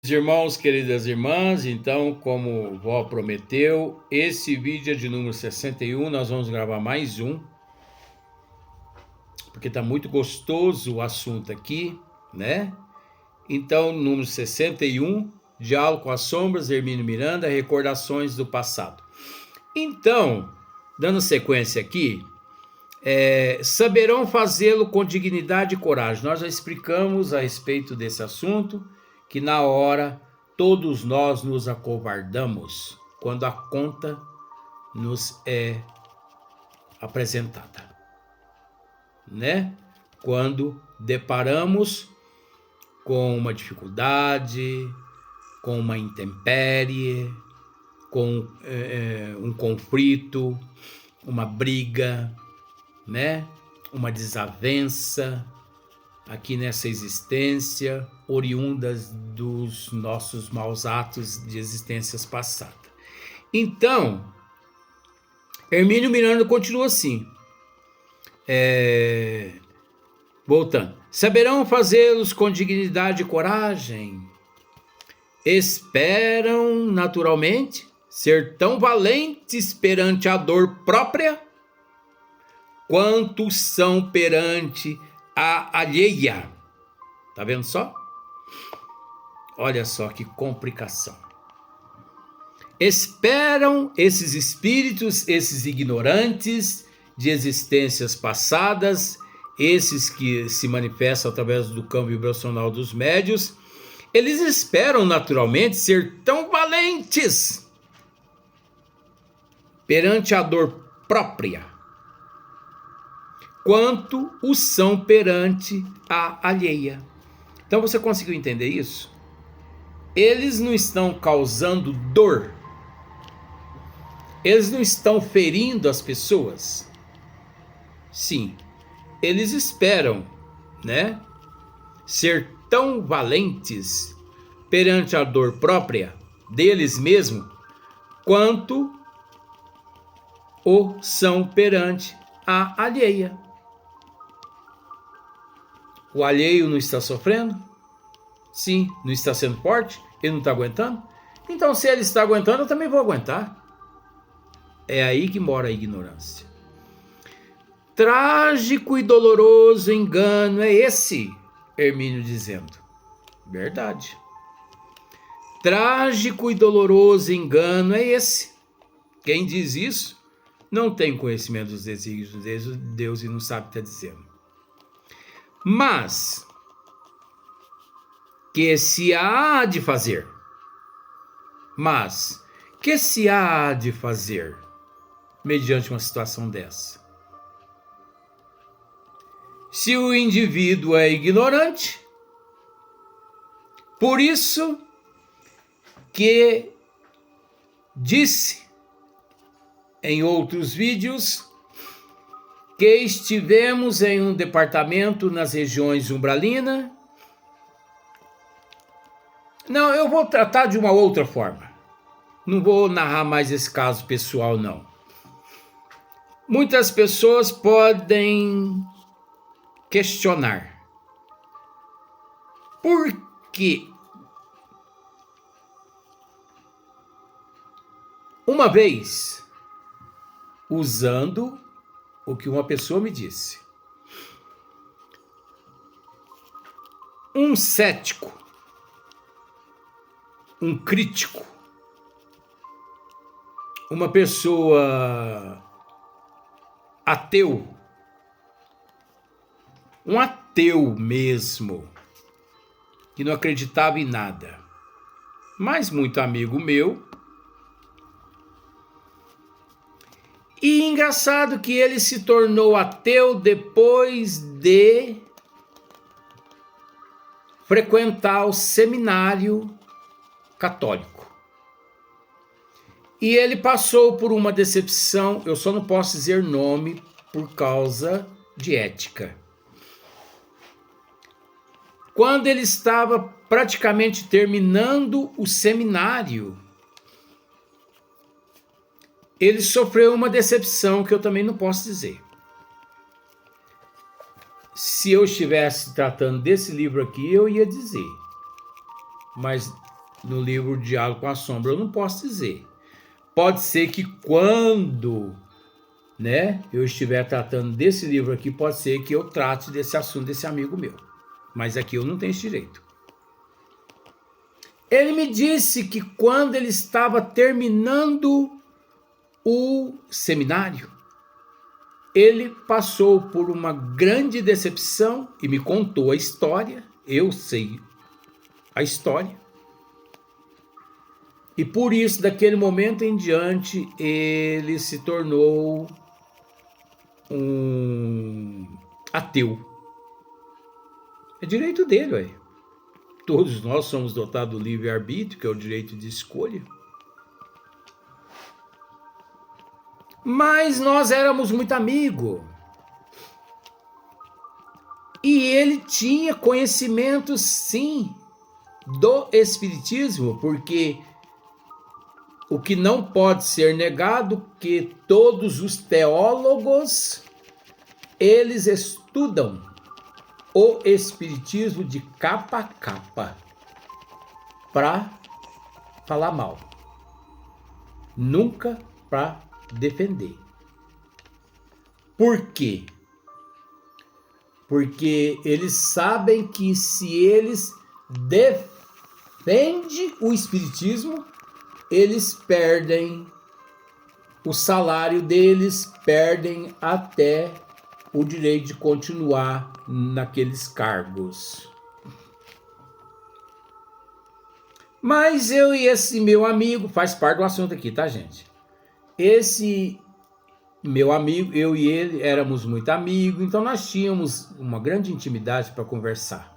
Irmãos, queridas irmãs, então, como o vó prometeu, esse vídeo é de número 61, nós vamos gravar mais um, porque tá muito gostoso o assunto aqui, né? Então, número 61, Diálogo com as Sombras, Hermínio Miranda, Recordações do Passado. Então, dando sequência aqui, saberão fazê-lo com dignidade e coragem. Nós já explicamos a respeito desse assunto, que na hora todos nós nos acovardamos quando a conta nos é apresentada, né? Quando deparamos com uma dificuldade, com uma intempérie, com um conflito, uma briga, né? Uma desavença aqui nessa existência, oriundas dos nossos maus atos de existências passadas. Então, Hermínio Miranda continua assim, voltando. Saberão fazê-los com dignidade e coragem. Esperam, naturalmente, ser tão valentes perante a dor própria, quanto são perante a alheia. Tá vendo só? Olha só que complicação. Esperam esses espíritos, esses ignorantes de existências passadas, esses que se manifestam através do campo vibracional dos médios, eles esperam naturalmente ser tão valentes perante a dor própria, quanto o são perante a alheia. Então você conseguiu entender isso? Eles não estão causando dor. Eles não estão ferindo as pessoas. Sim, eles esperam, né, ser tão valentes perante a dor própria deles mesmos, quanto o são perante a alheia. O alheio não está sofrendo? Sim, não está sendo forte? Ele não está aguentando? Então, se ele está aguentando, eu também vou aguentar. É aí que mora a ignorância. Trágico e doloroso engano é esse, Hermínio dizendo. Verdade. Trágico e doloroso engano é esse. Quem diz isso não tem conhecimento dos desígnios de Deus e não sabe o que está dizendo. Mas que se há de fazer? Mas que se há de fazer mediante uma situação dessa? Se o indivíduo é ignorante, por isso que disse em outros vídeos que estivemos em um departamento nas regiões umbralina. Não, eu vou tratar de uma outra forma. Não vou narrar mais esse caso pessoal, não. Muitas pessoas podem questionar. Por que? Uma vez, usando o que uma pessoa me disse, um cético, um crítico, uma pessoa ateu, um ateu mesmo, que não acreditava em nada, mas muito amigo meu. E engraçado que ele se tornou ateu depois de frequentar o seminário católico. E ele passou por uma decepção, eu só não posso dizer nome por causa de ética. Quando ele estava praticamente terminando o seminário, ele sofreu uma decepção que eu também não posso dizer. Se eu estivesse tratando desse livro aqui, eu ia dizer. Mas no livro Diálogo com a Sombra, eu não posso dizer. Pode ser que quando, né, eu estiver tratando desse livro aqui, pode ser que eu trate desse assunto desse amigo meu. Mas aqui eu não tenho esse direito. Ele me disse que quando ele estava terminando o seminário, ele passou por uma grande decepção e me contou a história. Eu sei a história. E por isso, daquele momento em diante, ele se tornou um ateu. É direito dele, ué. Todos nós somos dotados do livre-arbítrio, que é o direito de escolha. Mas nós éramos muito amigos. E ele tinha conhecimento, sim, do espiritismo, porque o que não pode ser negado que todos os teólogos, eles estudam o espiritismo de capa a capa para falar mal. Nunca para defender. Por quê? Porque eles sabem que se eles defendem o espiritismo, eles perdem o salário deles, perdem até o direito de continuar naqueles cargos. Mas eu e esse meu amigo, faz parte do assunto aqui, tá, gente? Esse meu amigo, eu e ele éramos muito amigos, então nós tínhamos uma grande intimidade para conversar.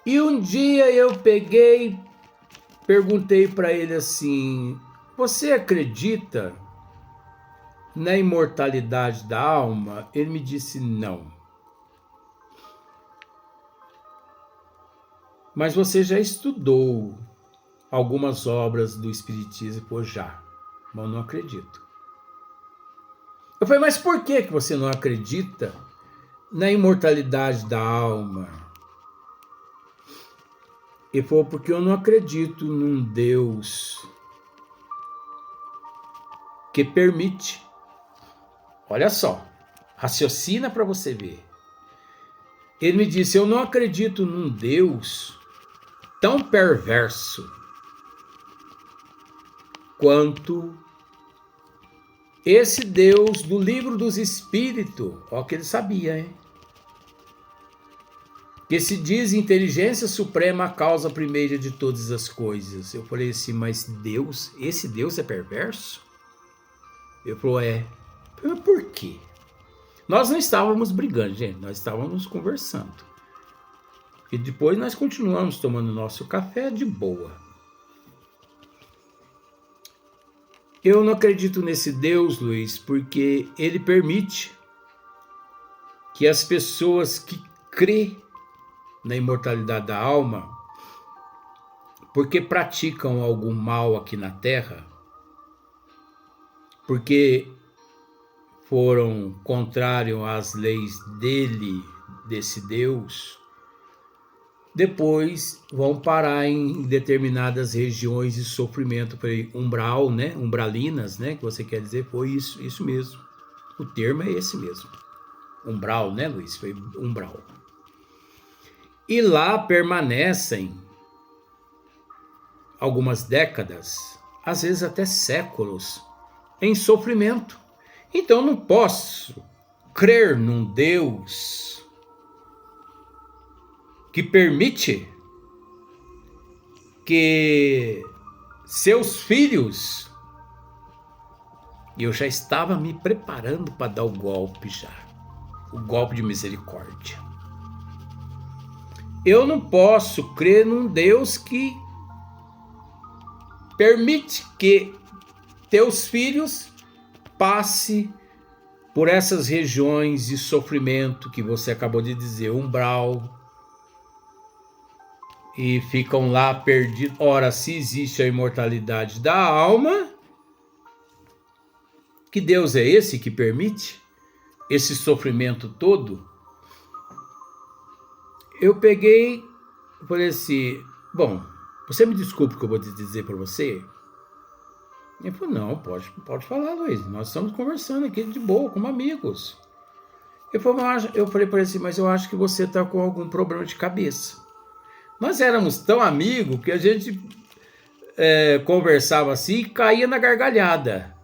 E um dia eu perguntei para ele assim: você acredita na imortalidade da alma? Ele me disse não. Mas você já estudou algumas obras do Espiritismo? Pô, já, mas eu não acredito. Eu falei, mas por que você não acredita na imortalidade da alma? Ele falou, porque eu não acredito num Deus que permite. Olha só, raciocina para você ver. Ele me disse, eu não acredito num Deus tão perverso quanto esse Deus do livro dos Espíritos. Ó que ele sabia, hein? Que se diz inteligência suprema, a causa primeira de todas as coisas. Eu falei assim, mas Deus, esse Deus é perverso? Ele falou, é. Eu falei, por quê? Nós não estávamos brigando, gente, nós estávamos conversando. E depois nós continuamos tomando nosso café de boa. Eu não acredito nesse Deus, Luiz, porque ele permite que as pessoas que crêem na imortalidade da alma, porque praticam algum mal aqui na Terra, porque foram contrários às leis dele, desse Deus, depois vão parar em determinadas regiões de sofrimento, umbral, né? Umbralinas, né? Que você quer dizer, foi isso mesmo. O termo é esse mesmo. Umbral, né, Luiz? Foi umbral. E lá permanecem algumas décadas, às vezes até séculos, em sofrimento. Então não posso crer num Deus que permite que seus filhos... E eu já estava me preparando para dar o golpe já. O golpe de misericórdia. Eu não posso crer num Deus que permite que teus filhos passem por essas regiões de sofrimento que você acabou de dizer, umbral, e ficam lá perdidos. Ora, se existe a imortalidade da alma, que Deus é esse que permite esse sofrimento todo? Eu falei assim, Bom, você me desculpe o que eu vou dizer para você. Ele falou, não, pode falar, Luiz. Nós estamos conversando aqui de boa, como amigos. Eu falei para ele assim, mas eu acho que você está com algum problema de cabeça. Nós éramos tão amigos que a gente conversava assim e caía na gargalhada.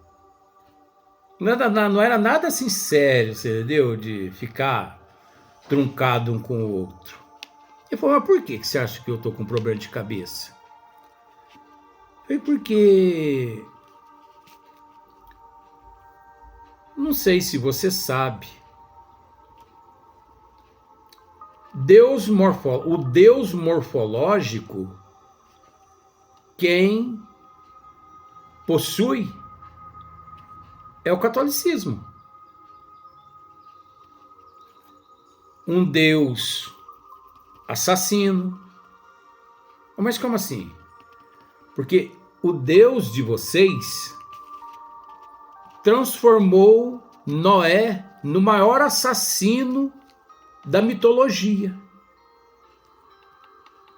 Não era nada assim sério, você entendeu? De ficar truncado um com o outro. Ele falou, mas por que você acha que eu tô com problema de cabeça? Eu falei, porque... Não sei se você sabe. O Deus morfológico, quem possui é o catolicismo. Um Deus assassino. Mas como assim? Porque o Deus de vocês transformou Noé no maior assassino da mitologia.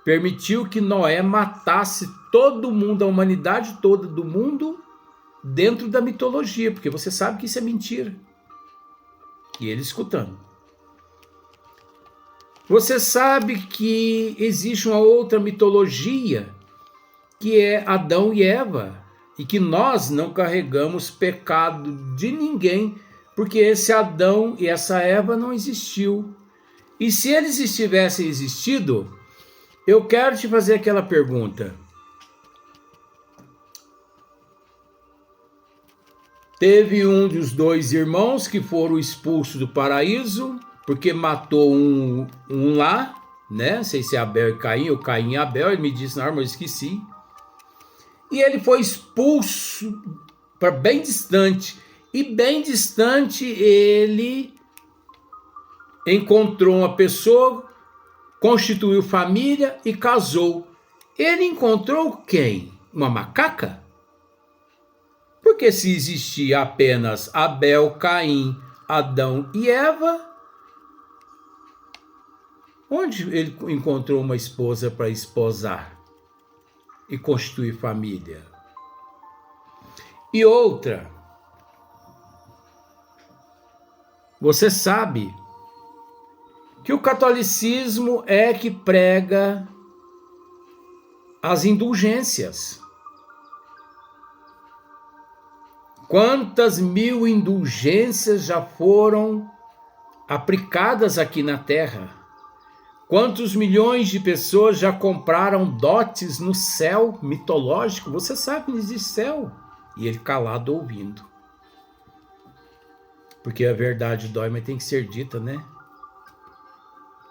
Permitiu que Noé matasse todo mundo, a humanidade toda do mundo, dentro da mitologia, porque você sabe que isso é mentira. E ele escutando. Você sabe que existe uma outra mitologia, que é Adão e Eva, e que nós não carregamos pecado de ninguém, porque esse Adão e essa Eva não existiu. E se eles tivessem existido, eu quero te fazer aquela pergunta. Teve um dos dois irmãos que foram expulsos do paraíso, porque matou um lá, né? Não sei se é Abel e Caim, ou Caim e Abel, ele me disse na hora, mas eu esqueci. E ele foi expulso para bem distante. E bem distante ele encontrou uma pessoa, constituiu família e casou. Ele encontrou quem? Uma macaca? Porque se existia apenas Abel, Caim, Adão e Eva, onde ele encontrou uma esposa para esposar e constituir família? E outra, você sabe que o catolicismo é que prega as indulgências. Quantas mil indulgências já foram aplicadas aqui na Terra? Quantos milhões de pessoas já compraram dotes no céu mitológico? Você sabe que não existe céu. E ele calado ouvindo. Porque a verdade dói, mas tem que ser dita, né?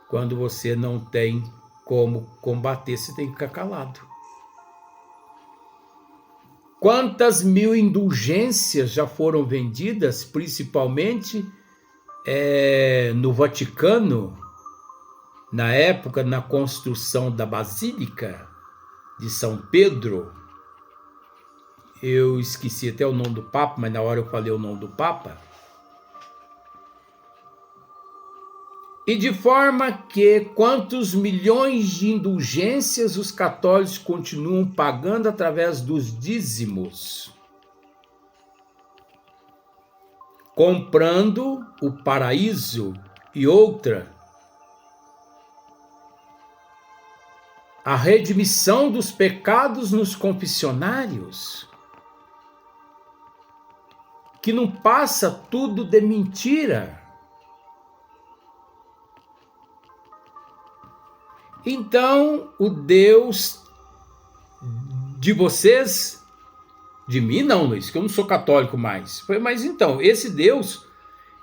Quando você não tem como combater, você tem que ficar calado. Quantas mil indulgências já foram vendidas, principalmente no Vaticano, na época, na construção da Basílica de São Pedro? Eu esqueci até o nome do Papa, mas na hora eu falei o nome do Papa. E de forma que quantos milhões de indulgências os católicos continuam pagando através dos dízimos, comprando o paraíso. E outra, a redimissão dos pecados nos confessionários, que não passa tudo de mentira. Então, o Deus de vocês, de mim não, Luiz, que eu não sou católico mais. Mas então, esse Deus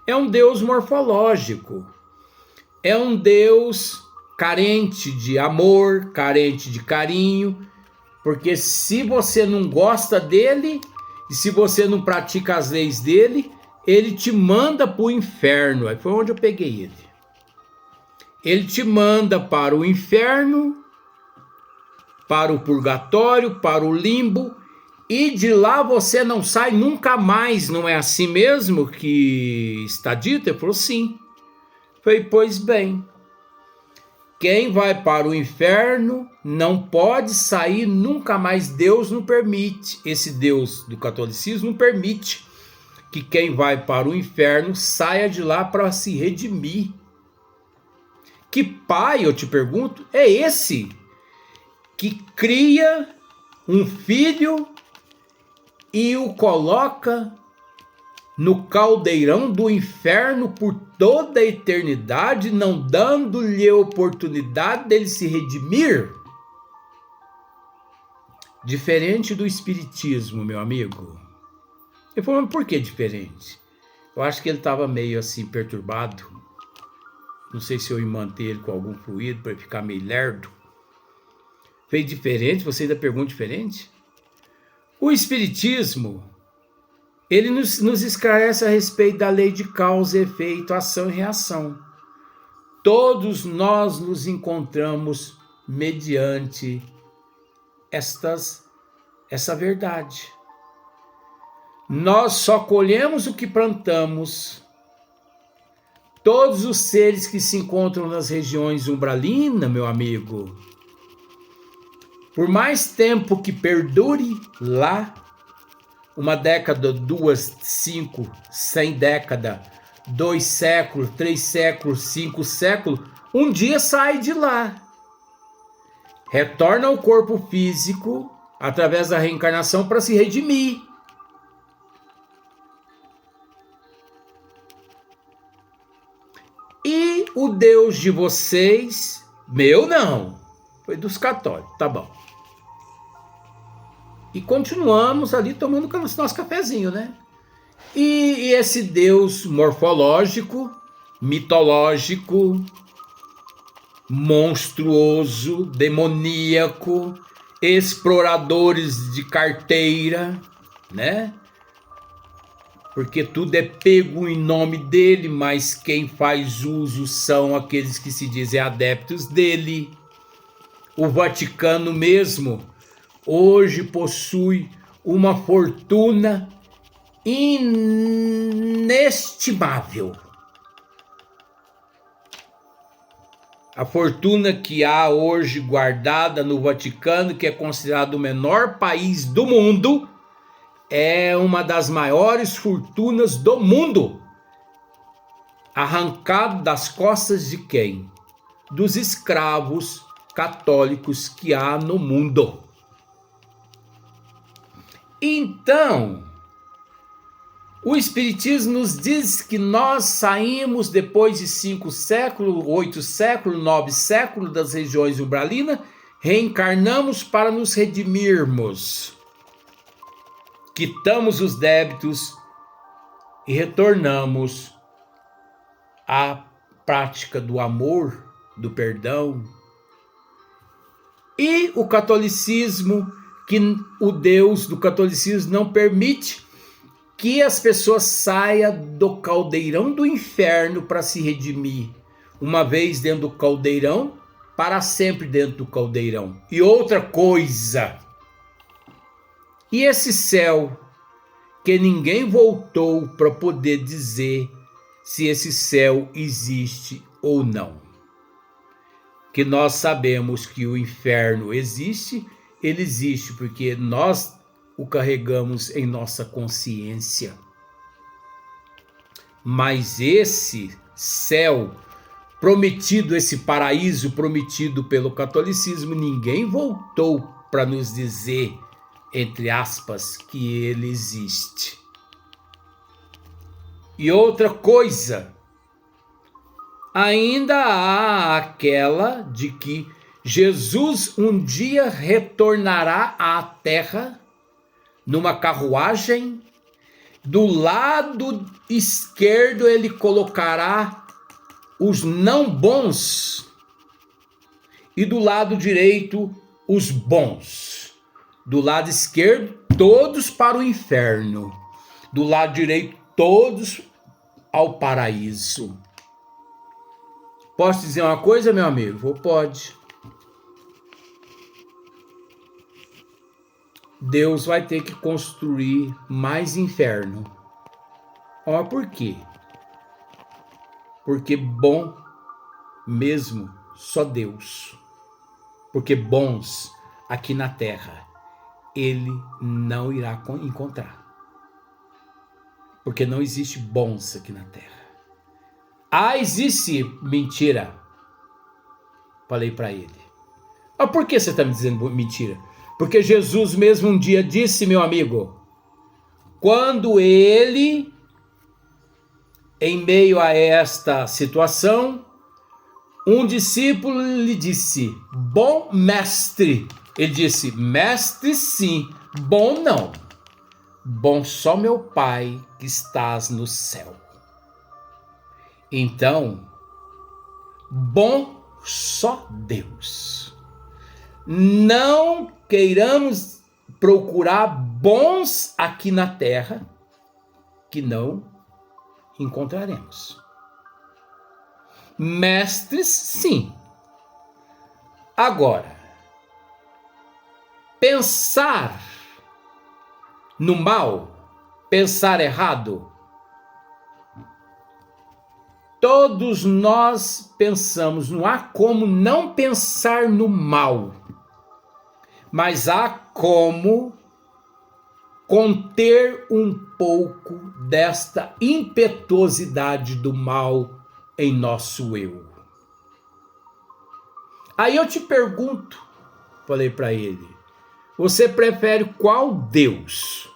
é um Deus morfológico. É um Deus carente de amor, carente de carinho. Porque se você não gosta dele, e se você não pratica as leis dele, ele te manda para o inferno. Aí foi onde eu peguei ele. Ele te manda para o inferno, para o purgatório, para o limbo, e de lá você não sai nunca mais. Não é assim mesmo que está dito? Ele falou, sim. Falei, pois bem, quem vai para o inferno não pode sair nunca mais. Deus não permite, esse Deus do catolicismo não permite que quem vai para o inferno saia de lá para se redimir. Que pai, eu te pergunto, é esse que cria um filho e o coloca no caldeirão do inferno por toda a eternidade, não dando-lhe a oportunidade dele se redimir? Diferente do espiritismo, meu amigo. Eu falei, mas por que diferente? Eu acho que ele estava meio assim perturbado. Não sei se eu ia manter ele com algum fluido para ele ficar meio lerdo. Fez diferente? Você ainda pergunta diferente? O espiritismo, ele nos esclarece a respeito da lei de causa e efeito, ação e reação. Todos nós nos encontramos mediante essa verdade. Nós só colhemos o que plantamos. Todos os seres que se encontram nas regiões umbralinas, meu amigo, por mais tempo que perdure lá, 1 década, 2, 5, 100 décadas, 2 séculos, 3 séculos, 5 séculos, um dia sai de lá. Retorna ao corpo físico através da reencarnação para se redimir. E o Deus de vocês, meu não, foi dos católicos, tá bom. E continuamos ali tomando nosso cafezinho, né? E esse Deus morfológico, mitológico, monstruoso, demoníaco, exploradores de carteira, né? Porque tudo é pego em nome dele, mas quem faz uso são aqueles que se dizem adeptos dele. O Vaticano mesmo hoje possui uma fortuna inestimável. A fortuna que há hoje guardada no Vaticano, que é considerado o menor país do mundo, é uma das maiores fortunas do mundo. Arrancado das costas de quem? Dos escravos católicos que há no mundo. Então, o Espiritismo nos diz que nós saímos depois de 5 séculos, 8 séculos, 9 séculos das regiões umbralinas, reencarnamos para nos redimirmos. Quitamos os débitos e retornamos à prática do amor, do perdão. E o catolicismo, que o Deus do catolicismo não permite que as pessoas saiam do caldeirão do inferno para se redimir. Uma vez dentro do caldeirão, para sempre dentro do caldeirão. E outra coisa, e esse céu que ninguém voltou para poder dizer se esse céu existe ou não. Que nós sabemos que o inferno existe, ele existe porque nós o carregamos em nossa consciência. Mas esse céu prometido, esse paraíso prometido pelo catolicismo, ninguém voltou para nos dizer, entre aspas, que ele existe. E outra coisa, ainda há aquela de que Jesus um dia retornará à terra numa carruagem, do lado esquerdo ele colocará os não bons e do lado direito os bons. Do lado esquerdo, todos para o inferno. Do lado direito, todos ao paraíso. Posso dizer uma coisa, meu amigo? Pode. Deus vai ter que construir mais inferno. Mas por quê? Porque bom mesmo só Deus. Porque bons aqui na terra ele não irá encontrar. Porque não existe bons aqui na terra. Ah, existe mentira. Falei para ele. Mas por que você está me dizendo mentira? Porque Jesus mesmo um dia disse, meu amigo, quando ele, em meio a esta situação, um discípulo lhe disse, bom mestre. Ele disse, mestre sim, bom não. Bom só meu Pai que estás no céu. Então, bom só Deus. Não queiramos procurar bons aqui na terra, que não encontraremos. Mestres, sim. Agora, pensar no mal, pensar errado, todos nós pensamos, não há como não pensar no mal, mas há como conter um pouco desta impetuosidade do mal em nosso eu. Aí eu te pergunto, falei para ele, você prefere qual Deus?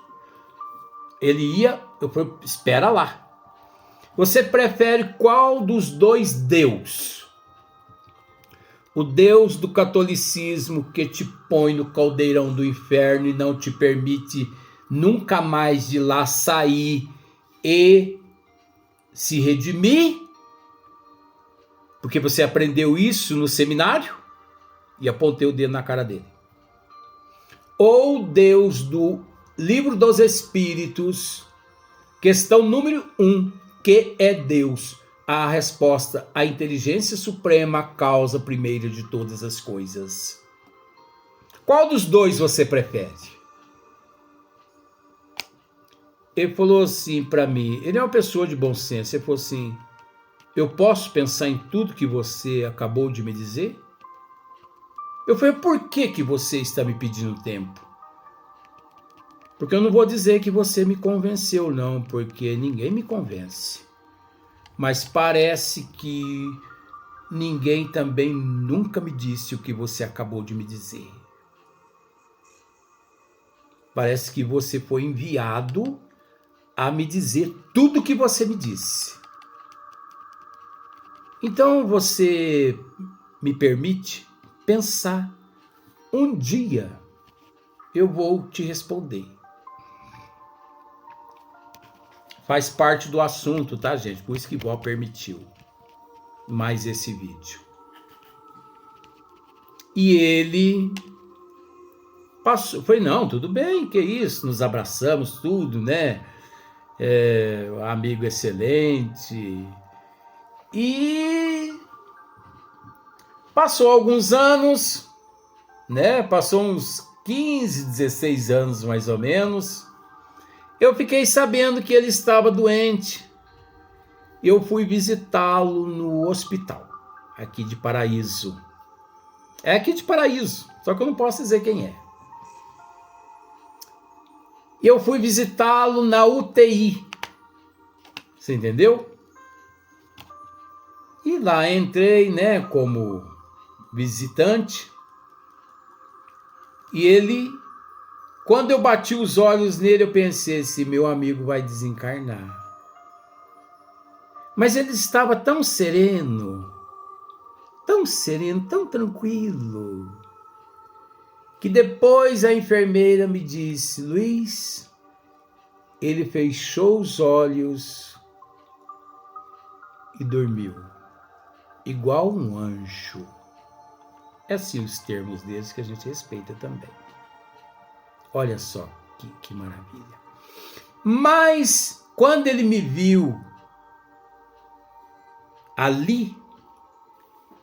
Eu falei, espera lá. Você prefere qual dos dois Deus? O Deus do catolicismo que te põe no caldeirão do inferno e não te permite nunca mais de lá sair e se redimir? Porque você aprendeu isso no seminário? E apontei o dedo na cara dele. Ou Deus do Livro dos Espíritos, questão número 1, que é Deus? A resposta, a inteligência suprema, a causa primeira de todas as coisas. Qual dos dois você prefere? Ele falou assim para mim, ele é uma pessoa de bom senso, ele falou assim, eu posso pensar em tudo que você acabou de me dizer? Eu falei, por que você está me pedindo tempo? Porque eu não vou dizer que você me convenceu, não, porque ninguém me convence. Mas parece que ninguém também nunca me disse o que você acabou de me dizer. Parece que você foi enviado a me dizer tudo o que você me disse. Então você me permite pensar. Um dia eu vou te responder. Faz parte do assunto, tá, gente? Por isso que Vó permitiu mais esse vídeo. E ele passou, foi, não, tudo bem, que isso, nos abraçamos, tudo, né? Amigo excelente. E passou alguns anos, né? Passou uns 15, 16 anos mais ou menos. Eu fiquei sabendo que ele estava doente. Eu fui visitá-lo no hospital, aqui de Paraíso. É aqui de Paraíso, só que eu não posso dizer quem é. Eu fui visitá-lo na UTI. Você entendeu? E lá entrei, né, como visitante. E ele, quando eu bati os olhos nele, eu pensei, esse meu amigo vai desencarnar. Mas ele estava tão sereno, tão tranquilo, que depois a enfermeira me disse, Luiz, ele fechou os olhos e dormiu, igual um anjo. É assim os termos deles que a gente respeita também. Olha só que maravilha. Mas quando ele me viu ali,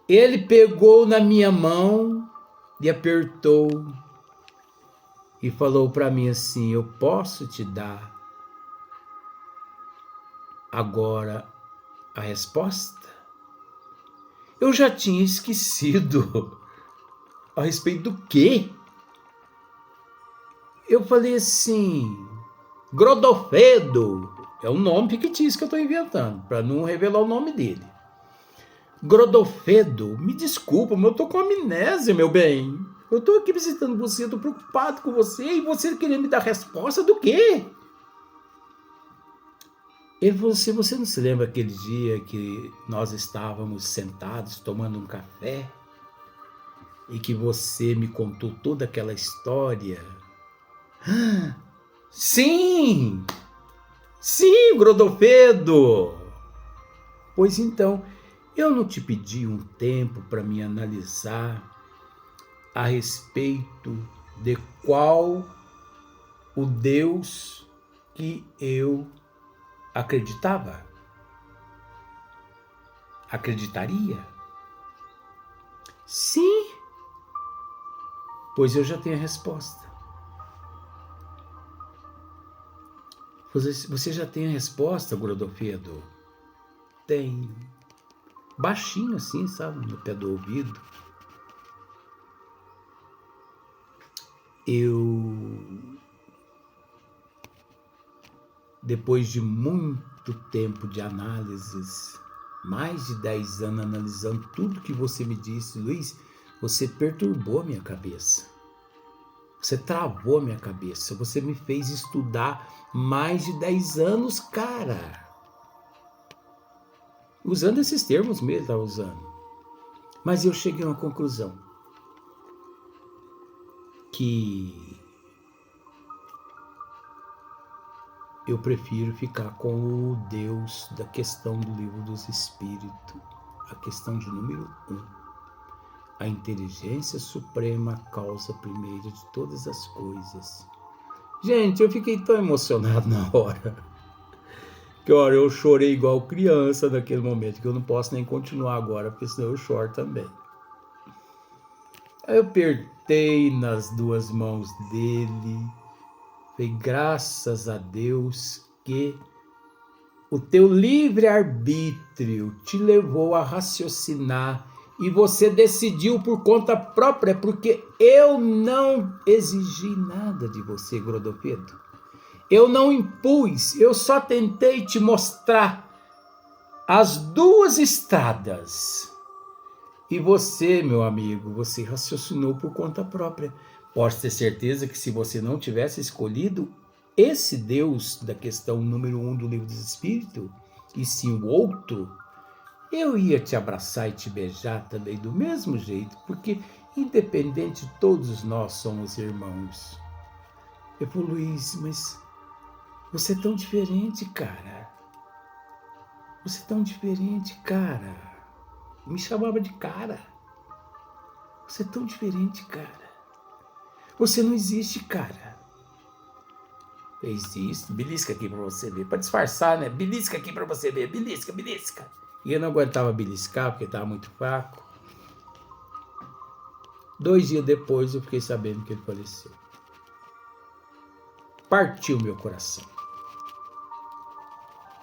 ele pegou na minha mão e apertou e falou para mim assim, eu posso te dar agora a resposta? Eu já tinha esquecido a respeito do quê? Eu falei assim, Godofredo, é um nome fictício que eu estou inventando, para não revelar o nome dele. Godofredo, me desculpa, mas eu tô com amnésia, meu bem. Eu tô aqui visitando você, eu tô preocupado com você, e você querendo me dar resposta do quê? Ele falou assim, você não se lembra aquele dia que nós estávamos sentados tomando um café e que você me contou toda aquela história? Sim! Sim, Godofredo! Pois então, eu não te pedi um tempo para me analisar a respeito de qual o Deus que eu acreditava, acreditaria? Sim, pois eu já tenho a resposta. Você já tem a resposta, Godofredo? Tenho. Baixinho assim, sabe, no pé do ouvido. Depois de muito tempo de análises, mais de 10 anos analisando tudo que você me disse, Luiz, você perturbou a minha cabeça. Você travou a minha cabeça. Você me fez estudar mais de 10 anos, cara. Usando esses termos mesmo, tá usando. Mas eu cheguei a uma conclusão. Que eu prefiro ficar com o Deus da questão do livro dos Espíritos. A questão de número 1. A inteligência suprema, a causa primeira de todas as coisas. Gente, eu fiquei tão emocionado na hora. Que hora eu chorei igual criança naquele momento, que eu não posso nem continuar agora, porque senão eu choro também. Aí eu apertei nas duas mãos dele. Falei, graças a Deus que o teu livre-arbítrio te levou a raciocinar e você decidiu por conta própria, porque eu não exigi nada de você, Godofredo. Eu não impus, eu só tentei te mostrar as duas estradas. E você, meu amigo, você raciocinou por conta própria. Posso ter certeza que se você não tivesse escolhido esse Deus da questão número 1 do Livro dos Espíritos, e sim o outro, eu ia te abraçar e te beijar também do mesmo jeito, porque independente, todos nós somos irmãos. Eu falei, Luiz, mas você é tão diferente, cara. Você é tão diferente, cara. Me chamava de cara. Você é tão diferente, cara. Você não existe, cara. Existe. Belisca aqui pra você ver. Pra disfarçar, né? Belisca aqui pra você ver. Belisca, belisca. E eu não aguentava beliscar porque estava muito fraco. 2 dias depois eu fiquei sabendo que ele faleceu. Partiu meu coração.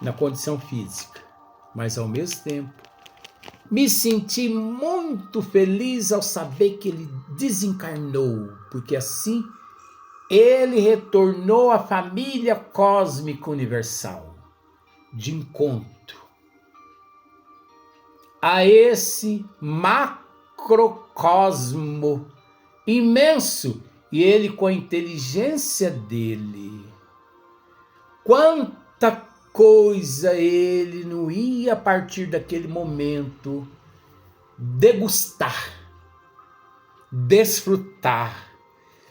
Na condição física. Mas ao mesmo tempo, me senti muito feliz ao saber que ele desencarnou. Porque assim, ele retornou à família cósmica universal. De encontro a esse macrocosmo imenso, e ele com a inteligência dele, quanta coisa ele não ia a partir daquele momento degustar, desfrutar,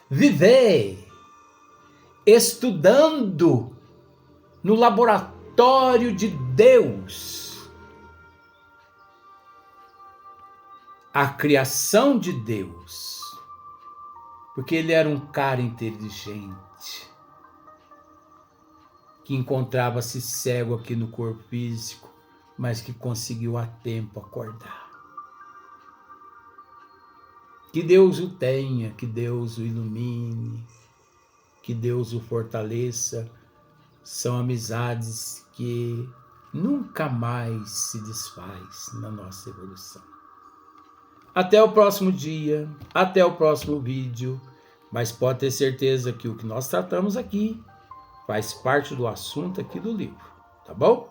viver, estudando no laboratório de Deus. A criação de Deus, porque ele era um cara inteligente, que encontrava-se cego aqui no corpo físico, mas que conseguiu a tempo acordar. Que Deus o tenha, que Deus o ilumine, que Deus o fortaleça. São amizades que nunca mais se desfaz na nossa evolução. Até o próximo dia, até o próximo vídeo, mas pode ter certeza que o que nós tratamos aqui faz parte do assunto aqui do livro, tá bom?